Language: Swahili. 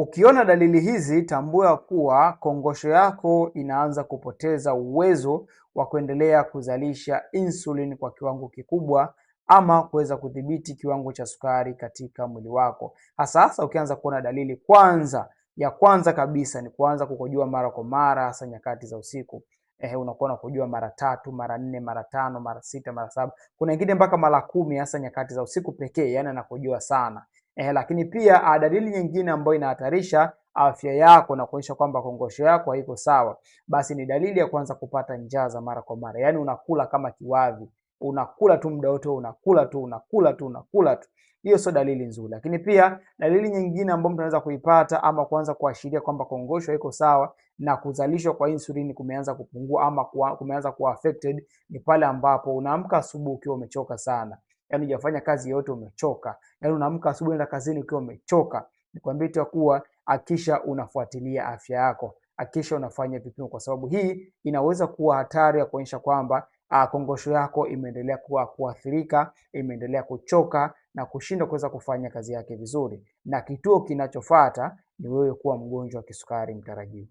Ukiona dalili hizi, tambua kuwa kongosho yako inaanza kupoteza uwezo wa kuendelea kuzalisha insulin kwa kiwango kikubwa ama kuweza kudhibiti kiwango cha sukari katika mwili wako. Hasa ukianza kuona dalili kwanza kabisa ni kuanza kukojoa mara kwa mara, hasa nyakati za usiku. Unakuwa unakojoa mara 3, mara 4, mara 5, mara 6, mara 7. Kuna wengine mpaka mara 10, hasa nyakati za usiku pekee, yani anakojoa sana. Lakini pia dalili nyingine ambayo inahatarisha afya yako na kuonyesha kwamba kongosho yako haiko sawa, basi ni dalili ya kuanza kupata njaa za mara kwa mara. Yaani unakula kama kiwavi, unakula tu muda wote, unakula tu. Hiyo sio dalili nzuri. Lakini pia dalili nyingine ambayo mtu anaweza kuipata ama kuanza kuashiria kwamba kongosho haiko sawa na kuzalishwa kwa insulini kumeanza kupungua ama kumeanza kuwa affected, ni pale ambapo unaamka asubuhi ukiwa umechoka sana. Yaani hujafanya kazi yote, umechoka. Yaani unaamka asubuhi unaenda kazini ukiwa umechoka. Nikwambie tu kuwa hakikisha unafuatilia afya yako. Hakikisha unafanya vipimo, kwa sababu hii inaweza kuwa hatari ya kuonyesha kwamba kongosho yako imeendelea kuathirika, imeendelea kuchoka na kushindwa kuweza kufanya kazi yake vizuri. Na kituo kinachofuata ni wewe kuwa mgonjwa wa kisukari mtarajiwa.